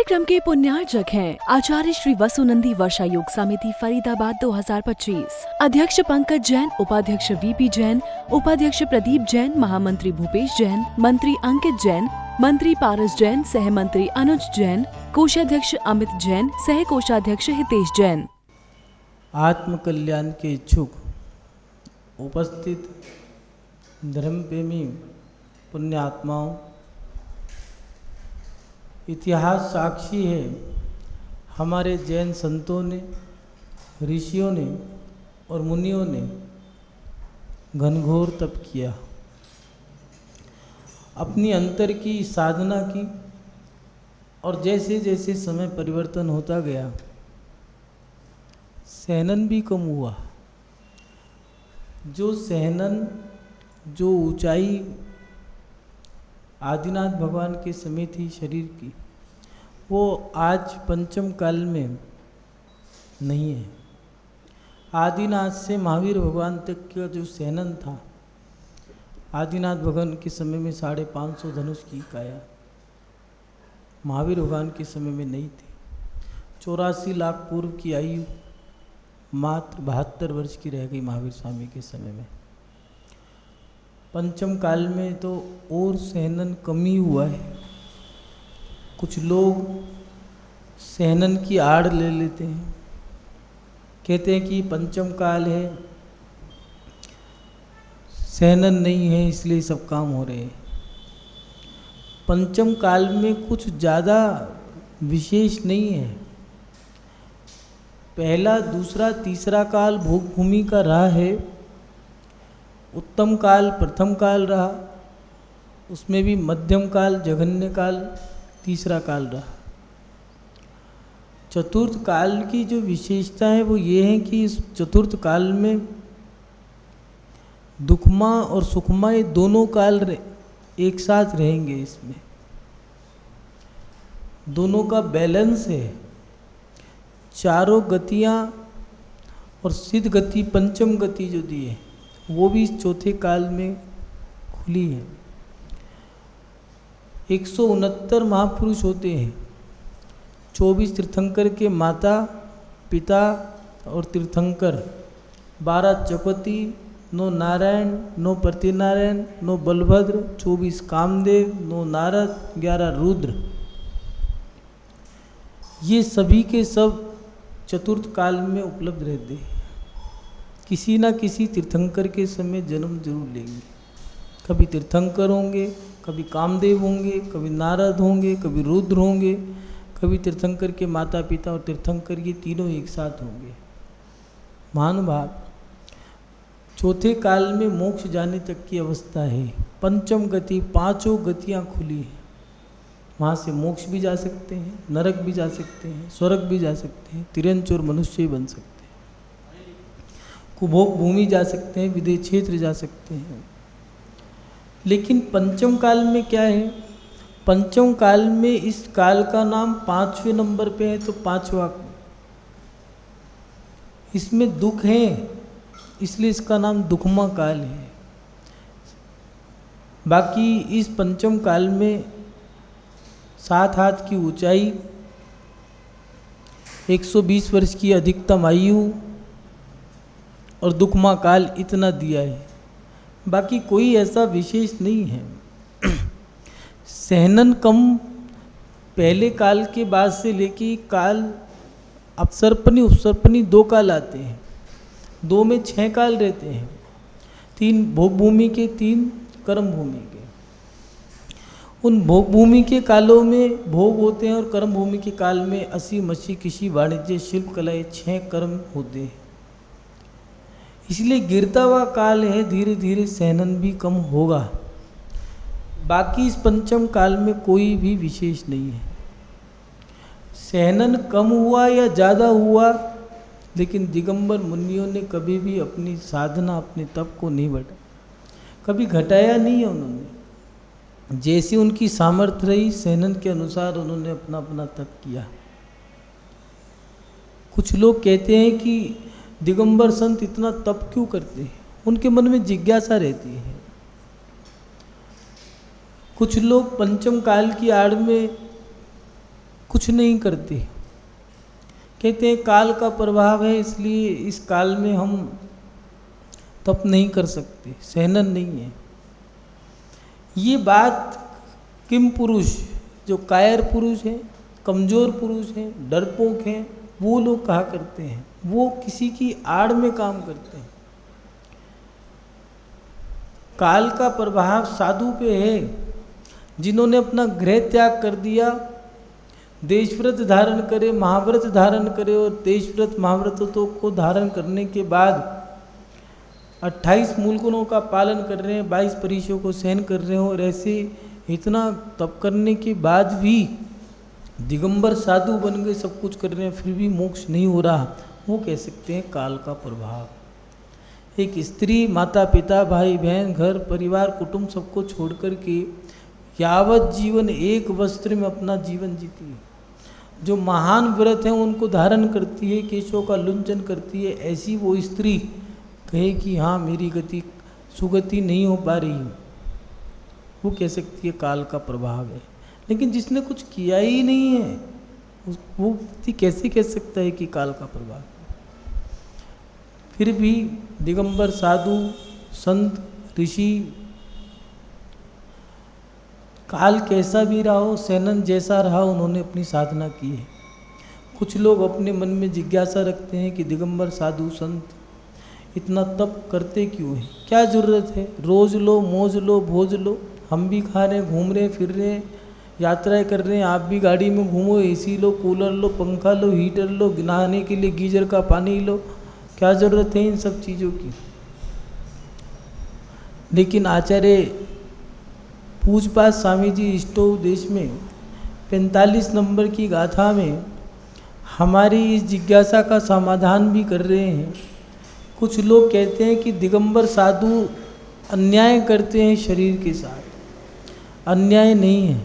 कार्यक्रम के पुण्यार्जक हैं आचार्य श्री वसुनंदी वर्षा योग समिति फरीदाबाद 2025। अध्यक्ष पंकज जैन, उपाध्यक्ष वीपी जैन, उपाध्यक्ष प्रदीप जैन, महामंत्री भूपेश जैन, मंत्री अंकित जैन, मंत्री पारस जैन, सह मंत्री अनुज जैन, कोषाध्यक्ष अमित जैन, सह कोषाध्यक्ष हितेश जैन। आत्म कल्याण के इच्छुक उपस्थित धर्म प्रेमी पुण्य आत्माओं, इतिहास साक्षी है, हमारे जैन संतों ने, ऋषियों ने और मुनियों ने घनघोर तप किया, अपनी अंतर की साधना की, और जैसे जैसे समय परिवर्तन होता गया सहनन भी कम हुआ। जो सहनन, जो ऊंचाई आदिनाथ भगवान के समय थी शरीर की, वो आज पंचम काल में नहीं है। आदिनाथ से महावीर भगवान तक का जो सहनन था, आदिनाथ भगवान के समय में 550 धनुष की काया महावीर भगवान के समय में नहीं थी। 84 लाख पूर्व की आयु मात्र 72 वर्ष की रह गई महावीर स्वामी के समय में। पंचम काल में तो और सहनन कमी हुआ है। कुछ लोग सहनन की आड़ ले लेते हैं, कहते हैं कि पंचम काल है, सहनन नहीं है, इसलिए सब काम हो रहे हैं। पंचम काल में कुछ ज़्यादा विशेष नहीं है। पहला, दूसरा, तीसरा काल भोग भूमि का रहा है। उत्तम काल प्रथम काल रहा, उसमें भी मध्यम काल, जघन्य काल तीसरा काल रहा। चतुर्थ काल की जो विशेषता है वो ये है कि इस चतुर्थ काल में दुखमा और सुखमा ये दोनों काल एक साथ रहेंगे। इसमें दोनों का बैलेंस है। चारों गतियाँ और सिद्ध गति, पंचम गति जो दी है वो भी इस चौथे काल में खुली है। 169 महापुरुष होते हैं, 24 तीर्थंकर के माता पिता और तीर्थंकर, 12 चपति, 9 नारायण, 9 प्रतिनारायण, 9 बलभद्र, 24 कामदेव, 9 नारद, 11 रुद्र। ये सभी के सब चतुर्थ काल में उपलब्ध रहते हैं। किसी ना किसी तीर्थंकर के समय जन्म जरूर लेंगे। कभी तीर्थंकर होंगे, कभी कामदेव होंगे, कभी नारद होंगे, कभी रुद्र होंगे, कभी तीर्थंकर के माता पिता और तीर्थंकर, ये तीनों एक साथ होंगे। महानुभाव, चौथे काल में मोक्ष जाने तक की अवस्था है। पंचम गति, पांचों गतियाँ खुली हैं। वहाँ से मोक्ष भी जा सकते हैं, नरक भी जा सकते हैं, स्वर्ग भी जा सकते हैं, तिरंच और मनुष्य भी बन सकते हैं, कुभोग भूमि जा सकते हैं, विदेह क्षेत्र जा सकते हैं। लेकिन पंचम काल में क्या है? पंचम काल में इस काल का नाम 5वें नंबर पे है, तो 5वां, इसमें दुख है, इसलिए इसका नाम दुखमा काल है। बाकी इस पंचम काल में 7 हाथ की ऊंचाई, 120 वर्ष की अधिकतम आयु और दुखमा काल इतना दिया है। बाकी कोई ऐसा विशेष नहीं है। सहनन कम पहले काल के बाद से लेके काल अपसर्पणी उपसर्पणी 2 काल आते हैं। 2 में 6 काल रहते हैं, 3 भोग भूमि के, 3 कर्म भूमि के। उन भोग भूमि के कालों में भोग होते हैं और कर्म भूमि के काल में असी मसी कृषि वाणिज्य शिल्प कलाएँ 6 कर्म होते हैं। इसलिए गिरता हुआ काल है, धीरे धीरे सहनन भी कम होगा। बाकी इस पंचम काल में कोई भी विशेष नहीं है। सहनन कम हुआ या ज़्यादा हुआ, लेकिन दिगंबर मुनियों ने कभी भी अपनी साधना, अपने तप को नहीं बढ़ाया, कभी घटाया नहीं है उन्होंने। जैसी उनकी सामर्थ्य रही, सहनन के अनुसार उन्होंने अपना अपना तप किया। कुछ लोग कहते हैं कि दिगंबर संत इतना तप क्यों करते हैं? उनके मन में जिज्ञासा रहती है। कुछ लोग पंचम काल की आड़ में कुछ नहीं करते। कहते हैं काल का प्रभाव है, इसलिए इस काल में हम तप नहीं कर सकते, सहनन नहीं है। ये बात किम पुरुष, जो कायर पुरुष हैं, कमज़ोर पुरुष हैं, डरपोक हैं, वो लोग कहा करते हैं। वो किसी की आड़ में काम करते हैं। काल का प्रभाव साधु पे है, जिन्होंने अपना गृह त्याग कर दिया, देशव्रत धारण करे, महाव्रत धारण करे, और देशव्रत महाव्रतों को धारण करने के बाद 28 मूल गुणों का पालन कर रहे हैं, 22 परीक्षों को सहन कर रहे हो, और ऐसे इतना तप करने के बाद भी दिगंबर साधु बन गए, सब कुछ कर रहे हैं, फिर भी मोक्ष नहीं हो रहा, वो कह सकते हैं काल का प्रभाव। एक स्त्री माता पिता भाई बहन घर परिवार कुटुंब सबको छोड़ कर के यावत जीवन एक वस्त्र में अपना जीवन जीती है, जो महान व्रत हैं उनको धारण करती है, केशों का लुंचन करती है, ऐसी वो स्त्री कहे कि हाँ मेरी गति सुगति नहीं हो पा रही, वो कह सकती है काल का प्रभाव है। लेकिन जिसने कुछ किया ही नहीं है वो व्यक्ति कैसे कह सकता है कि काल का प्रभाव। फिर भी दिगंबर साधु संत ऋषि काल कैसा भी रहा हो, सहनन जैसा रहा, उन्होंने अपनी साधना की है। कुछ लोग अपने मन में जिज्ञासा रखते हैं कि दिगंबर साधु संत इतना तप करते क्यों हैं, क्या ज़रूरत है, रोज़ लो मौज लो भोज लो, हम भी खा रहे हैं घूम रहे हैं फिर रहे हैं यात्राएं कर रहे हैं, आप भी गाड़ी में घूमो, एसी लो कूलर लो पंखा लो हीटर लो, नहाने के लिए गीजर का पानी लो, क्या ज़रूरत है इन सब चीज़ों की। लेकिन आचार्य पूजपाठ स्वामी जी इष्टोपदेश में 45 नंबर की गाथा में हमारी इस जिज्ञासा का समाधान भी कर रहे हैं। कुछ लोग कहते हैं कि दिगंबर साधु अन्याय करते हैं शरीर के साथ, अन्याय नहीं है।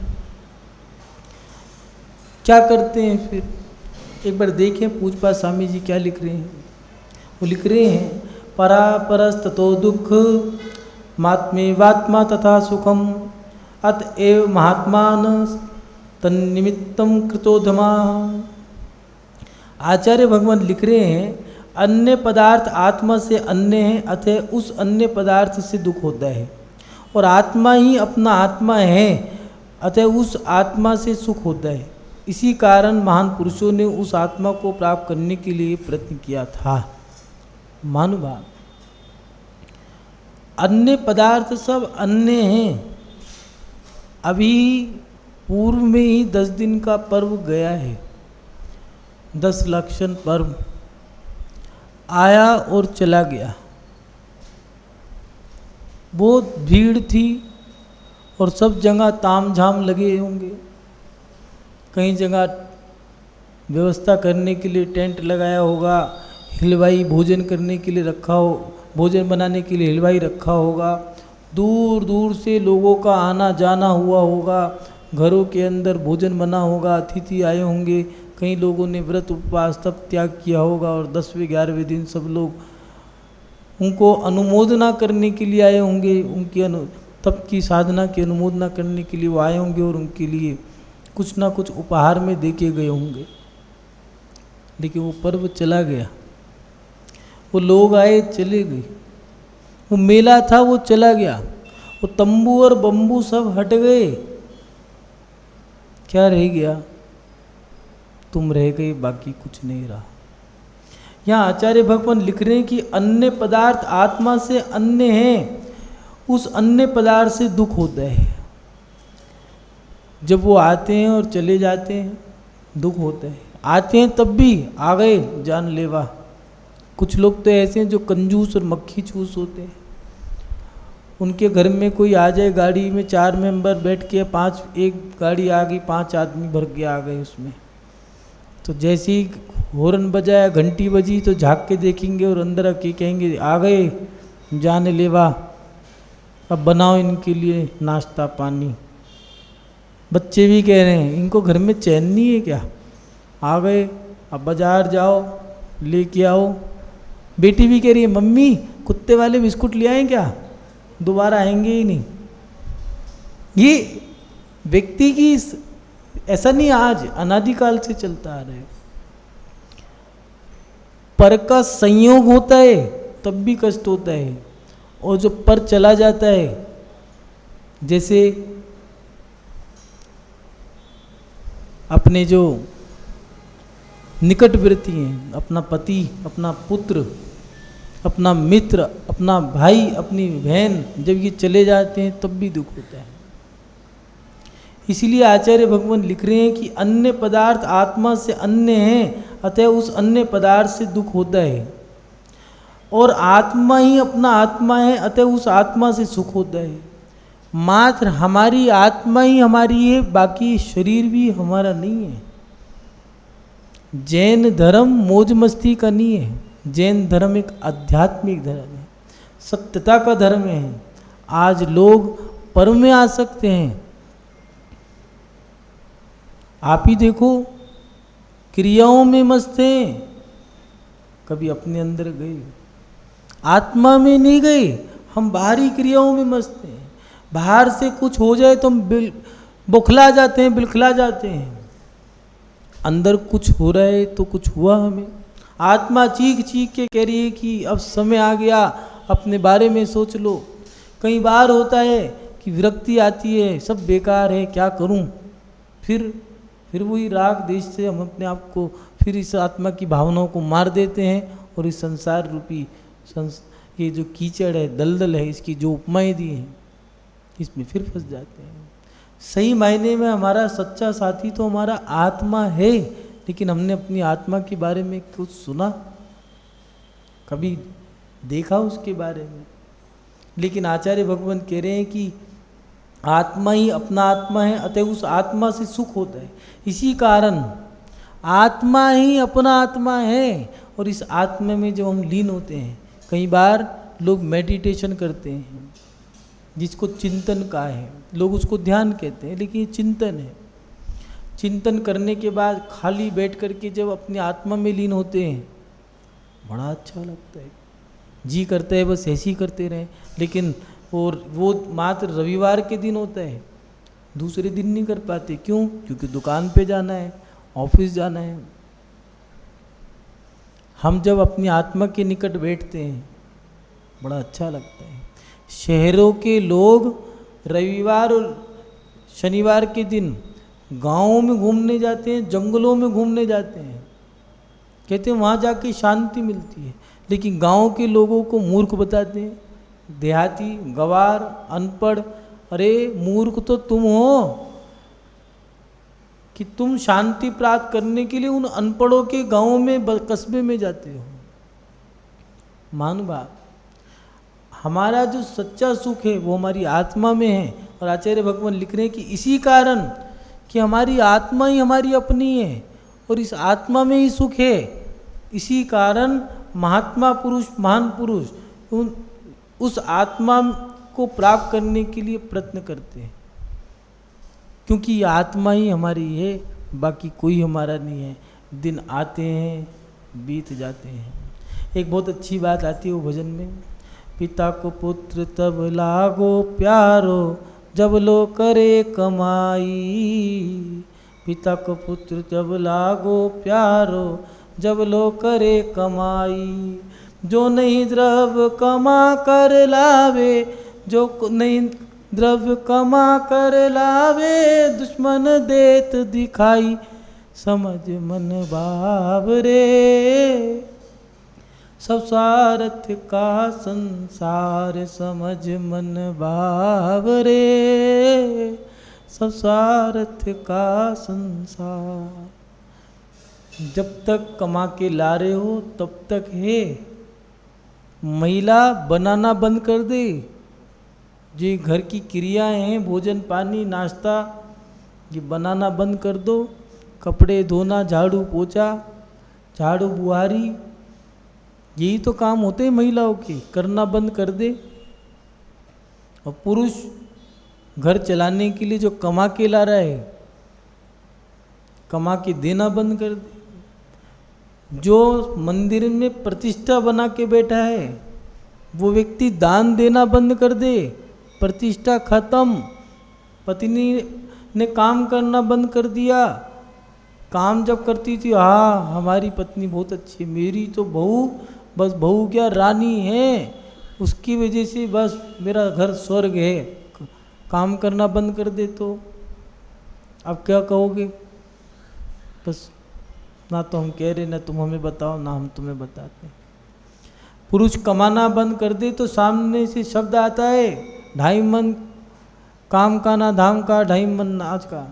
क्या करते हैं फिर, एक बार देखें पूजपाठ स्वामी जी क्या लिख रहे हैं। वो लिख रहे हैं परापरस्ततो दुख मात्मेवात्मा तथा सुखम अतएव महात्मान तन्निमित्तम कृतोधमा। आचार्य भगवान लिख रहे हैं अन्य पदार्थ आत्मा से अन्य है, अतः उस अन्य पदार्थ से दुख होता है, और आत्मा ही अपना आत्मा है, अतः उस आत्मा से सुख होता है। इसी कारण महान पुरुषों ने उस आत्मा को प्राप्त करने के लिए प्रयत्न किया था। महानुभाव, अन्य पदार्थ सब अन्य हैं। अभी पूर्व में ही 10 दिन का पर्व गया है, 10 लक्षण पर्व आया और चला गया। बहुत भीड़ थी और सब जगह ताम झाम लगे होंगे, कई जगह व्यवस्था करने के लिए टेंट लगाया होगा, हलवाई भोजन करने के लिए रखा हो, भोजन बनाने के लिए हलवाई रखा होगा, दूर दूर से लोगों का आना जाना हुआ होगा, घरों के अंदर भोजन बना होगा, अतिथि आए होंगे, कई लोगों ने व्रत उपवास तप त्याग किया होगा, और 10वें 11वें दिन सब लोग उनको अनुमोदना करने के लिए आए होंगे, उनकी तप की साधना की अनुमोदना करने के लिए वो आए होंगे, और उनके लिए कुछ ना कुछ उपहार में दे के गए होंगे। लेकिन वो पर्व चला गया, वो लोग आए चले गए, वो मेला था वो चला गया, वो तंबू और बम्बू सब हट गए, क्या रह गया, तुम रह गए, बाकी कुछ नहीं रहा। यहाँ आचार्य भगवान लिख रहे हैं कि अन्य पदार्थ आत्मा से अन्य हैं, उस अन्य पदार्थ से दुख होता है। जब वो आते हैं और चले जाते हैं दुख होता है, आते हैं तब भी आ गए जानलेवा। कुछ लोग तो ऐसे हैं जो कंजूस और मक्खी चूस होते हैं, उनके घर में कोई आ जाए गाड़ी में 4 मेंबर बैठ के, 5 एक गाड़ी आ गई 5 आदमी भर के आ गए उसमें, तो जैसे ही हॉर्न बजाया घंटी बजी तो झाँक के देखेंगे और अंदर आके कहेंगे आ गए जानलेवा, अब बनाओ इनके लिए नाश्ता पानी। बच्चे भी कह रहे हैं इनको घर में चैन नहीं है क्या, आ गए अब बाज़ार जाओ लेके आओ। बेटी भी कह रही है मम्मी कुत्ते वाले बिस्कुट ले आएँ क्या, दोबारा आएंगे ही नहीं। ये व्यक्ति की ऐसा नहीं आज, अनादिकाल से चलता आ रहा है। पर का संयोग होता है तब भी कष्ट होता है, और जो पर चला जाता है, जैसे अपने जो निकटवर्ती हैं, अपना पति, अपना पुत्र, अपना मित्र, अपना भाई, अपनी बहन, जब ये चले जाते हैं तब भी दुख होता है। इसलिए आचार्य भगवान लिख रहे हैं कि अन्य पदार्थ आत्मा से अन्य हैं, अतः उस अन्य पदार्थ से दुख होता है, और आत्मा ही अपना आत्मा है, अतः उस आत्मा से सुख होता है। मात्र हमारी आत्मा ही हमारी है, बाकी शरीर भी हमारा नहीं है। जैन धर्म मौज मस्ती का नहीं है, जैन धर्म एक आध्यात्मिक धर्म है, सत्यता का धर्म है। आज लोग परम में आ सकते हैं। आप ही देखो, क्रियाओं में मस्त हैं, कभी अपने अंदर गए, आत्मा में नहीं गए। हम बाहरी क्रियाओं में मस्त हैं, बाहर से कुछ हो जाए तो हम बौखला जाते हैं, बिलखला जाते हैं। अंदर कुछ हो रहा है तो कुछ हुआ हमें। आत्मा चीख चीख के कह रही है कि अब समय आ गया, अपने बारे में सोच लो। कई बार होता है कि विरक्ति आती है, सब बेकार है, क्या करूं। फिर वही राग देश से हम अपने आप को, फिर इस आत्मा की भावनाओं को मार देते हैं, और इस संसार रूपी ये जो कीचड़ है, दलदल है, इसकी जो उपमाएं दी हैं, इसमें फिर फंस जाते हैं। सही मायने में हमारा सच्चा साथी तो हमारा आत्मा है, लेकिन हमने अपनी आत्मा के बारे में कुछ सुना, कभी देखा उसके बारे में। लेकिन आचार्य भगवान कह रहे हैं कि आत्मा ही अपना आत्मा है, अतः उस आत्मा से सुख होता है। इसी कारण आत्मा ही अपना आत्मा है, और इस आत्मा में जब हम लीन होते हैं, कई बार लोग मेडिटेशन करते हैं, जिसको चिंतन कहा है, लोग उसको ध्यान कहते हैं, लेकिन ये चिंतन है। चिंतन करने के बाद खाली बैठ करके जब अपनी आत्मा में लीन होते हैं, बड़ा अच्छा लगता है, जी करता है बस ऐसे ही करते रहें। लेकिन और वो मात्र रविवार के दिन होता है, दूसरे दिन नहीं कर पाते। क्यों? क्योंकि दुकान पे जाना है, ऑफिस जाना है। हम जब अपनी आत्मा के निकट बैठते हैं, बड़ा अच्छा लगता है। शहरों के लोग रविवार और शनिवार के दिन गाँवों में घूमने जाते हैं, जंगलों में घूमने जाते हैं, कहते हैं वहाँ जाके शांति मिलती है। लेकिन गांव के लोगों को मूर्ख बताते हैं, देहाती, गवार, अनपढ़। अरे मूर्ख तो तुम हो कि तुम शांति प्राप्त करने के लिए उन अनपढ़ों के गांवों में, कस्बे में जाते हो। महानुभाव, हमारा जो सच्चा सुख है वो हमारी आत्मा में है। और आचार्य भगवान लिख रहे हैं कि इसी कारण कि हमारी आत्मा ही हमारी अपनी है, और इस आत्मा में ही सुख है, इसी कारण महात्मा पुरुष, महान पुरुष उस आत्मा को प्राप्त करने के लिए प्रयत्न करते हैं, क्योंकि ये आत्मा ही हमारी है, बाकी कोई हमारा नहीं है। दिन आते हैं, बीत जाते हैं। एक बहुत अच्छी बात आती है वो भजन में, पिता को पुत्र तब लागो प्यारो, जब लो करे कमाई। पिता को पुत्र जब लागो प्यारो, जब लो करे कमाई। जो नहीं द्रव्य कमा कर लावे, जो नहीं द्रव्य कमा कर लावे, दुश्मन देत दिखाई, समझ मन भाव रे। सब सारथ का संसार, समझ मन भाव रे। सब सारथ का संसार। जब तक कमा के ला रहे हो तब तक है। महिला बनाना बंद कर दे, जो घर की क्रियाएं हैं, भोजन पानी नाश्ता, ये बनाना बंद कर दो। कपड़े धोना, झाड़ू पोछा, झाड़ू बुहारी, यही तो काम होते हैं महिलाओं के, करना बंद कर दे। और पुरुष घर चलाने के लिए जो कमा के ला रहा है, कमा के देना बंद कर दे। जो मंदिर में प्रतिष्ठा बना के बैठा है, वो व्यक्ति दान देना बंद कर दे, प्रतिष्ठा खत्म। पत्नी ने काम करना बंद कर दिया। काम जब करती थी, हाँ हमारी पत्नी बहुत अच्छी है, मेरी तो बहू, बस बहू क्या रानी है, उसकी वजह से बस मेरा घर स्वर्ग है। काम करना बंद कर दे तो अब क्या कहोगे? बस ना तो हम कह रहे, ना तुम हमें बताओ, ना हम तुम्हें बताते। पुरुष कमाना बंद कर दे तो सामने से शब्द आता है, ढाई मन काम का ना धाम का, ढाई मन नाच का,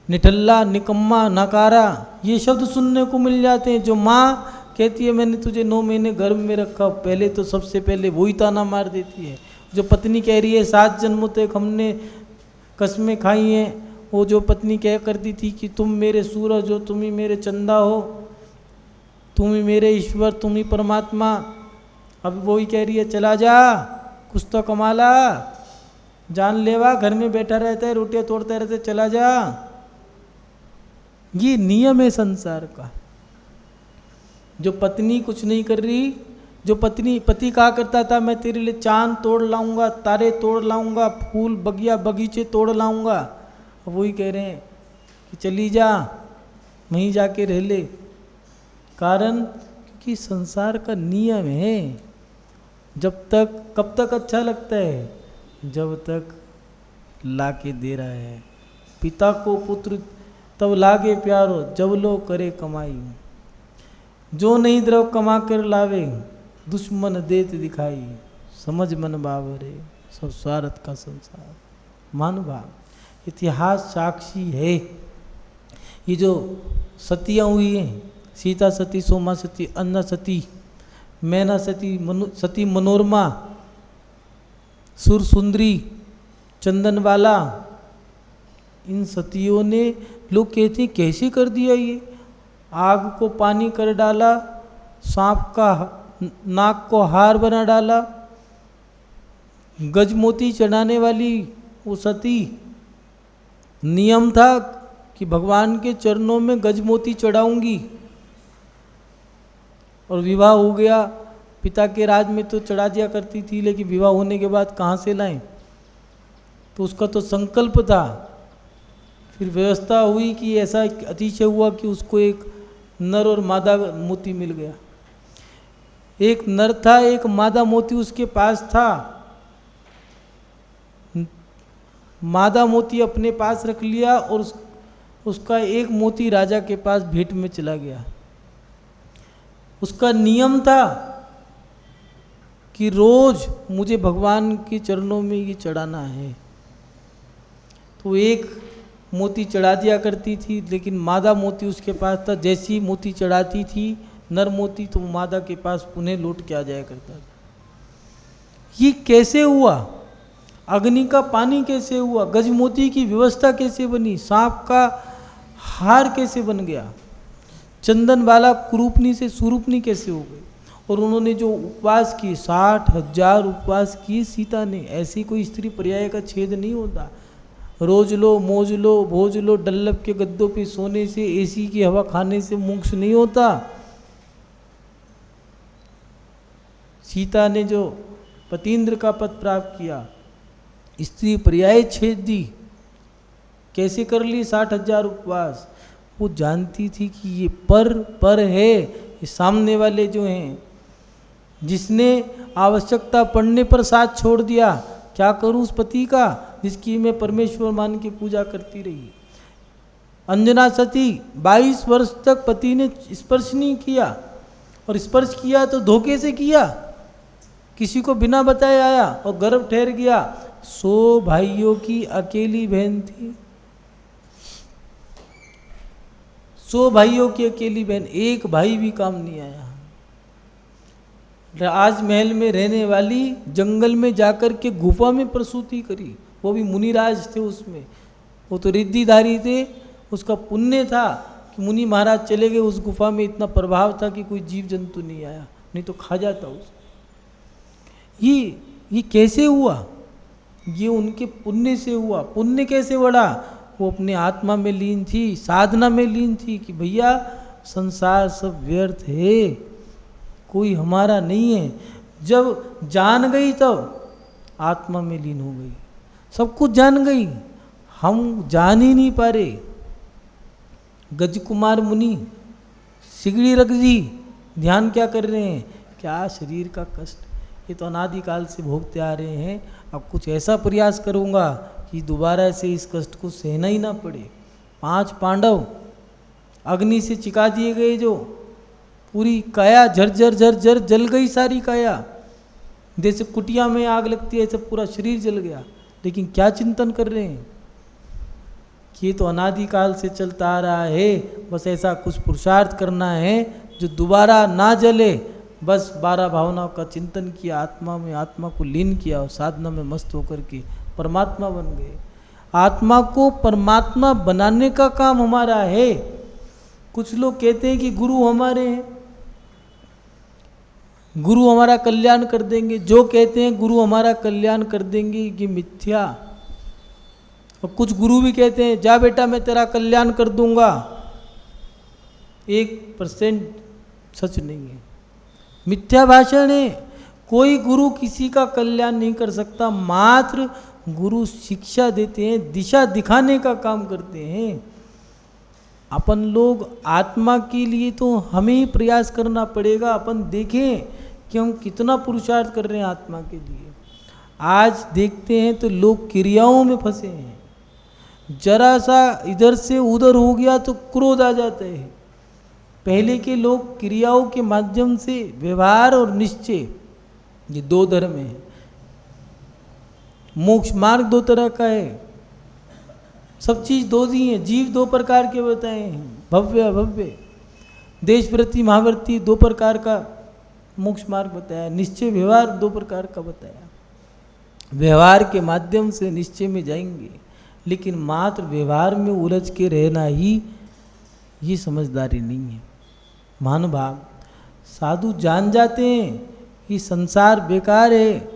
निठल्ला निकम्मा नकारा, ये शब्द सुनने को मिल जाते हैं। जो माँ कहती है मैंने तुझे 9 महीने गर्भ में रखा, पहले तो सबसे पहले वही ताना मार देती है। जो पत्नी कह रही है 7 जन्मों तक हमने कसमें खाई हैं, वो जो पत्नी कह करती थी कि तुम मेरे सूरज हो, तुम ही मेरे चंदा हो, तुम ही मेरे ईश्वर, तुम ही परमात्मा, अब वही कह रही है चला जा, कुछ तो कमा ला, जानलेवा घर में बैठा रहता है, रोटियां तोड़ता रहता है, चला जा। ये नियम है संसार का। जो पत्नी कुछ नहीं कर रही, जो पति कहा करता था मैं तेरे लिए चांद तोड़ लाऊंगा, तारे तोड़ लाऊंगा, फूल बगीचे तोड़ लाऊंगा, अब वही कह रहे हैं कि चली जा, वहीं जाके रह ले। कारण क्योंकि संसार का नियम है। जब तक, कब तक अच्छा लगता है? जब तक लाके दे रहा है। पिता को पुत्र तब लागे प्यारो, जब लो करे कमाई, जो नहीं द्रव कमा कर लावे, दुश्मन देत दिखाई, समझ मन बावरे, सब स्वार्थ का संसार। महानुभाव इतिहास साक्षी है। ये जो सतियाँ हुई हैं, सीता सती, सोमा सती, अन्ना सती, मैना सती, सती मनोरमा, सुर सुंदरी, चंदनवाला, इन सतियों ने, लोग कहते हैं कैसे कर दिया ये, आग को पानी कर डाला, सांप का नाक को हार बना डाला, गजमोती चढ़ाने वाली वो सती, नियम था कि भगवान के चरणों में गजमोती चढ़ाऊंगी, और विवाह हो गया। पिता के राज में तो चढ़ा दिया करती थी, लेकिन विवाह होने के बाद कहाँ से लाएं? तो उसका तो संकल्प था। फिर व्यवस्था हुई कि ऐसा अतिशय हुआ कि उसको एक नर और मादा मोती मिल गया। एक नर था, एक मादा मोती उसके पास था। मादा मोती अपने पास रख लिया और उसका एक मोती राजा के पास भेंट में चला गया। उसका नियम था कि रोज मुझे भगवान के चरणों में ये चढ़ाना है। तो एक मोती चढ़ा दिया करती थी, लेकिन मादा मोती उसके पास था। जैसी मोती चढ़ाती थी नर मोती, तो मादा के पास पुनः लौट के आ जाया करता था। ये कैसे हुआ? अग्नि का पानी कैसे हुआ? गजमोती की व्यवस्था कैसे बनी? सांप का हार कैसे बन गया? चंदन वाला कुरूपनी से सुरूपनी कैसे हो गई? और उन्होंने जो उपवास किए, 60,000 उपवास किए सीता ने। ऐसी कोई स्त्री पर्याय का छेद नहीं होता। रोज लो, मौज लो, भोज लो, डल्लभ के गद्दों पे सोने से, एसी की हवा खाने से मोक्ष नहीं होता। सीता ने जो पतीन्द्र का पद प्राप्त किया, स्त्री पर्याय छेद दी, कैसे कर ली 60,000 उपवास? वो जानती थी कि ये पर है। ये सामने वाले जो हैं, जिसने आवश्यकता पड़ने पर साथ छोड़ दिया, क्या करूं उस पति का जिसकी मैं परमेश्वर मान के पूजा करती रही। अंजना सती 22 वर्ष तक पति ने स्पर्श नहीं किया, और स्पर्श किया तो धोखे से किया, किसी को बिना बताए आया और गर्भ ठहर गया। 100 भाइयों की अकेली बहन थी। 100 भाइयों की अकेली बहन, एक भाई भी काम नहीं आया। राजमहल में रहने वाली जंगल में जाकर के गुफा में प्रसूति करी, वो भी मुनिराज थे उसमें। वो तो रिद्धिधारी थे, उसका पुण्य था कि मुनि महाराज चले गए उस गुफा में। इतना प्रभाव था कि कोई जीव जंतु नहीं आया, नहीं तो खा जाता उसको। ये कैसे हुआ? ये उनके पुण्य से हुआ। पुण्य कैसे बढ़ा? वो अपने आत्मा में लीन थी, साधना में लीन थी कि भैया संसार सब व्यर्थ है, कोई हमारा नहीं है। जब जान गई तब आत्मा में लीन हो गई। सब कुछ जान गई, हम जान ही नहीं पा रहे। गज कुमार मुनि सिगड़ी रख दी, ध्यान क्या कर रहे हैं? क्या शरीर का कष्ट, ये तो अनादिकाल से भोगते आ रहे हैं, अब कुछ ऐसा प्रयास करूँगा कि दोबारा से इस कष्ट को सहना ही ना पड़े। 5 पांडव अग्नि से चिका दिए गए, जो पूरी काया झरझर झरझर जल गई, सारी काया जैसे कुटिया में आग लगती है, ऐसे पूरा शरीर जल गया। लेकिन क्या चिंतन कर रहे हैं कि ये तो अनादिकाल से चलता आ रहा है, बस ऐसा कुछ पुरुषार्थ करना है जो दोबारा ना जले। बस 12 भावनाओं का चिंतन किया, आत्मा में आत्मा को लीन किया और साधना में मस्त होकर के परमात्मा बन गए। आत्मा को परमात्मा बनाने का काम हमारा है। कुछ लोग कहते हैं कि गुरु हमारे हैं, गुरु हमारा कल्याण कर देंगे। जो कहते हैं गुरु हमारा कल्याण कर देंगे, ये मिथ्या। और कुछ गुरु भी कहते हैं जा बेटा मैं तेरा कल्याण कर दूंगा, 1% सच नहीं है, मिथ्या भाषण है। कोई गुरु किसी का कल्याण नहीं कर सकता, मात्र गुरु शिक्षा देते हैं, दिशा दिखाने का काम करते हैं। अपन लोग आत्मा के लिए तो हमें ही प्रयास करना पड़ेगा। अपन देखें कि हम कितना पुरुषार्थ कर रहे हैं आत्मा के लिए। आज देखते हैं तो लोग क्रियाओं में फंसे हैं, जरा सा इधर से उधर हो गया तो क्रोध आ जाता है। पहले के लोग क्रियाओं के माध्यम से, व्यवहार और निश्चय, ये 2 धर्म है। मोक्ष मार्ग 2 तरह का है, सब चीज 2 दी है। जीव 2 प्रकार के बताए हैं, भव्य अभव्य। देशव्रती महाव्रती 2 प्रकार का मोक्ष मार्ग बताया, निश्चय व्यवहार 2 प्रकार का बताया। व्यवहार के माध्यम से निश्चय में जाएंगे, लेकिन मात्र व्यवहार में उलझ के रहना ही ये समझदारी नहीं है। महानुभाव साधु जान जाते हैं कि संसार बेकार है।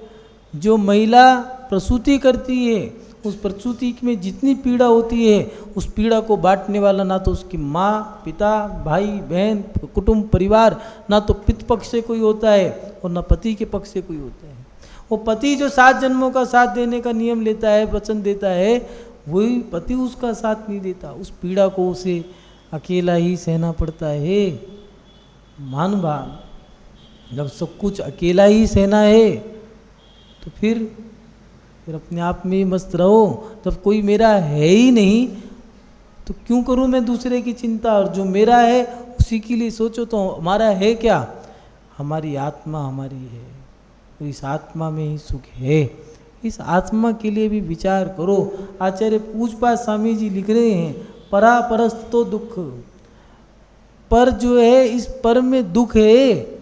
जो महिला प्रसूति करती है, उस प्रसूति में जितनी पीड़ा होती है, उस पीड़ा को बांटने वाला ना तो उसकी माँ, पिता, भाई, बहन, कुटुंब, परिवार, ना तो पितृ पक्ष से कोई होता है और ना पति के पक्ष से कोई होता है। वो पति जो 7 जन्मों का साथ देने का नियम लेता है, वचन देता है, वही पति उसका साथ नहीं देता। उस पीड़ा को उसे अकेला ही सहना पड़ता है। महानुभाव जब सब कुछ अकेला ही सहना है तो फिर अपने आप में मस्त रहो। जब कोई मेरा है ही नहीं तो क्यों करूं मैं दूसरे की चिंता, और जो मेरा है उसी के लिए सोचो। तो हमारा है क्या? हमारी आत्मा हमारी है, तो इस आत्मा में ही सुख है। इस आत्मा के लिए भी विचार करो। आचार्य पूजपाठ स्वामी जी लिख रहे हैं, परा परस्त तो दुख, पर जो है इस पर में दुख है,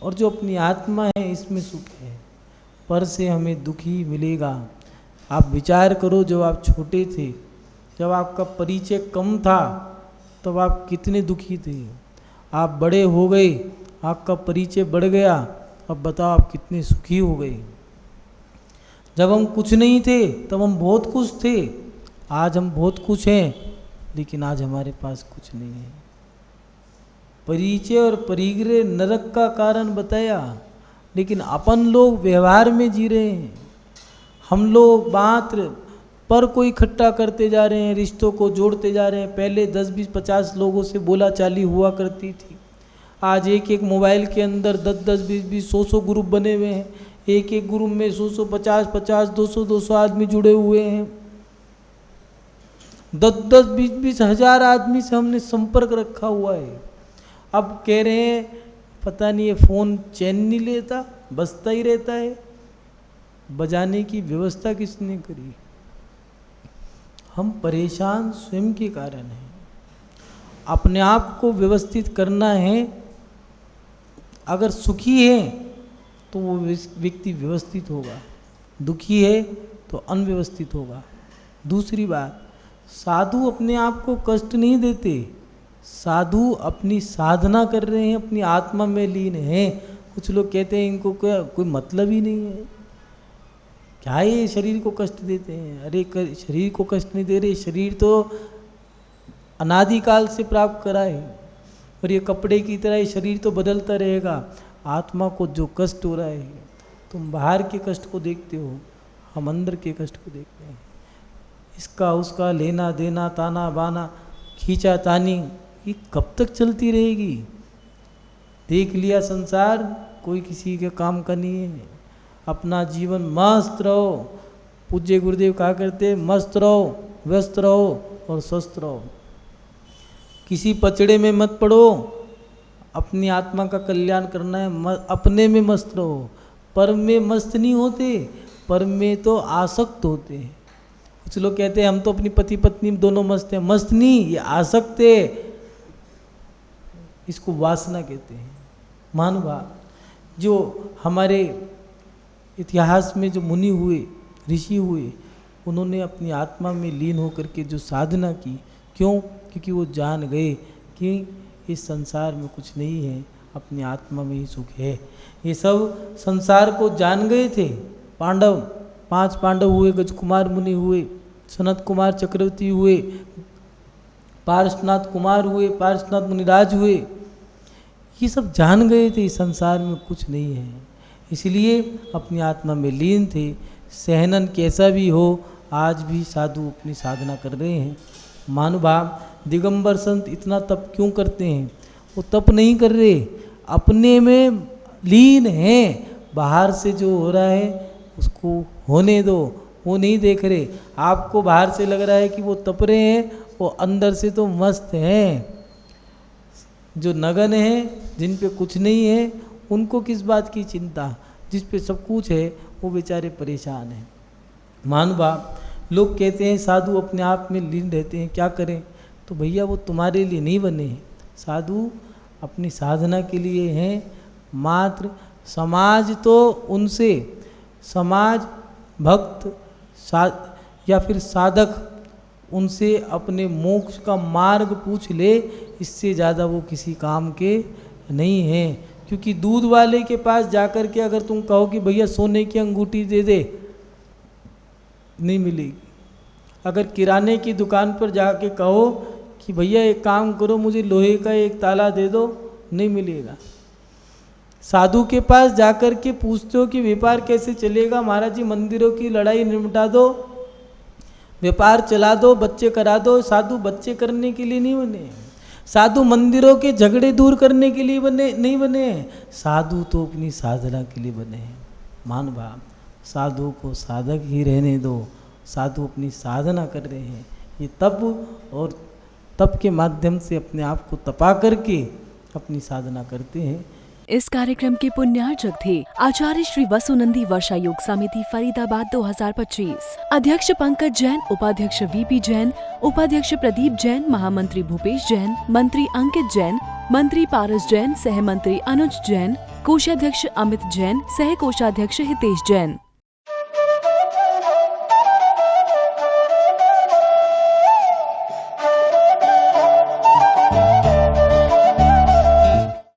और जो अपनी आत्मा है इसमें सुख है। पर से हमें दुख ही मिलेगा। आप विचार करो, जब आप छोटे थे, जब आपका परिचय कम था, तब आप कितने दुखी थे। आप बड़े हो गए, आपका परिचय बढ़ गया, अब बताओ आप कितने सुखी हो गए। जब हम कुछ नहीं थे तब हम बहुत कुछ थे, आज हम बहुत कुछ हैं, लेकिन आज हमारे पास कुछ नहीं है। परिचय और परिग्रह नरक का कारण बताया, लेकिन अपन लोग व्यवहार में जी रहे हैं। हम लोग मात्र पर को इकट्ठा करते जा रहे हैं, रिश्तों को जोड़ते जा रहे हैं। पहले 10, 20, 50 लोगों से बोला चाली हुआ करती थी, आज एक एक मोबाइल के अंदर 10, 10, 20, 20, 100 ग्रुप बने हुए हैं। एक एक ग्रुप में 100, 50, 50, 200, 200 आदमी जुड़े हुए हैं। 10, 10, 20, 20 हजार आदमी से हमने संपर्क रखा हुआ है। अब कह रहे हैं पता नहीं ये फ़ोन चैन नहीं लेता, बजता ही रहता है। बजाने की व्यवस्था किसने करी? हम परेशान स्वयं के कारण हैं। अपने आप को व्यवस्थित करना है। अगर सुखी है तो वो व्यक्ति व्यवस्थित होगा, दुखी है तो अनव्यवस्थित होगा। दूसरी बात, साधु अपने आप को कष्ट नहीं देते। साधु अपनी साधना कर रहे हैं, अपनी आत्मा में लीन हैं। कुछ लोग कहते हैं इनको कोई मतलब ही नहीं है, क्या ये शरीर को कष्ट देते हैं। अरे शरीर को कष्ट नहीं दे रहे, शरीर तो अनादिकाल से प्राप्त करा है, और ये कपड़े की तरह ये शरीर तो बदलता रहेगा। आत्मा को जो कष्ट हो रहा है, तुम बाहर के कष्ट को देखते हो, हम अंदर के कष्ट को देखते हैं। इसका उसका लेना देना, ताना बाना, खींचा तानी, ये कब तक चलती रहेगी? देख लिया संसार, कोई किसी के काम का नहीं है। अपना जीवन मस्त रहो। पूज्य गुरुदेव कहा करते, मस्त रहो, व्यस्त रहो और स्वस्थ रहो। किसी पचड़े में मत पड़ो। अपनी आत्मा का कल्याण करना है, अपने में मस्त रहो। परम में मस्त नहीं होते, परम में तो आसक्त होते हैं। कुछ लोग कहते हैं हम तो अपनी पति पत्नी दोनों मस्त हैं। मस्त नहीं, ये आसक्त है। इसको वासना कहते हैं। महानुभाव जो हमारे इतिहास में जो मुनि हुए, ऋषि हुए, उन्होंने अपनी आत्मा में लीन होकर के जो साधना की, क्यों? क्योंकि वो जान गए कि इस संसार में कुछ नहीं है, अपनी आत्मा में ही सुख है। ये सब संसार को जान गए थे। पांडव, 5 पांडव हुए, गजकुमार मुनि हुए, सनत कुमार चक्रवर्ती हुए, पार्श्वनाथ कुमार हुए, पार्श्वनाथ मुनिराज हुए। ये सब जान गए थे इस संसार में कुछ नहीं है, इसलिए अपनी आत्मा में लीन थे। सहनन कैसा भी हो, आज भी साधु अपनी साधना कर रहे हैं। महानुभाव दिगंबर संत इतना तप क्यों करते हैं? वो तप नहीं कर रहे, अपने में लीन हैं। बाहर से जो हो रहा है उसको होने दो, वो नहीं देख रहे। आपको बाहर से लग रहा है कि वो तप रहे हैं, वो अंदर से तो मस्त हैं। जो नगन हैं, जिन पे कुछ नहीं है, उनको किस बात की चिंता? जिस पे सब कुछ है वो बेचारे परेशान हैं। महानुभाव लोग कहते हैं साधु अपने आप में लीन रहते हैं, क्या करें? तो भैया वो तुम्हारे लिए नहीं बने हैं। साधु अपनी साधना के लिए हैं मात्र। समाज तो उनसे, समाज भक्त या फिर साधक उनसे अपने मोक्ष का मार्ग पूछ ले, इससे ज़्यादा वो किसी काम के नहीं हैं। क्योंकि दूध वाले के पास जाकर के अगर तुम कहो कि भैया सोने की अंगूठी दे दे, नहीं मिलेगी। अगर किराने की दुकान पर जाके कहो कि भैया एक काम करो, मुझे लोहे का एक ताला दे दो, नहीं मिलेगा। साधु के पास जाकर के पूछते हो कि व्यापार कैसे चलेगा? महाराज जी मंदिरों की लड़ाई निपटा दो, व्यापार चला दो, बच्चे करा दो। साधु बच्चे करने के लिए नहीं बने, साधु मंदिरों के झगड़े दूर करने के लिए बने नहीं बने। साधु तो अपनी साधना के लिए बने हैं। महानुभाव साधु को साधक ही रहने दो। साधु अपनी साधना कर रहे हैं। ये तप और तप के माध्यम से अपने आप को तपा करके अपनी साधना करते हैं। इस कार्यक्रम के पुण्यार्चक थे आचार्य श्री वसुनंदी वर्षा योग समिति फरीदाबाद 2025, अध्यक्ष पंकज जैन, उपाध्यक्ष वीपी जैन, उपाध्यक्ष प्रदीप जैन, महामंत्री भूपेश जैन, मंत्री अंकित जैन, मंत्री पारस जैन, सह मंत्री अनुज जैन, कोषाध्यक्ष अमित जैन, सह कोषाध्यक्ष हितेश जैन।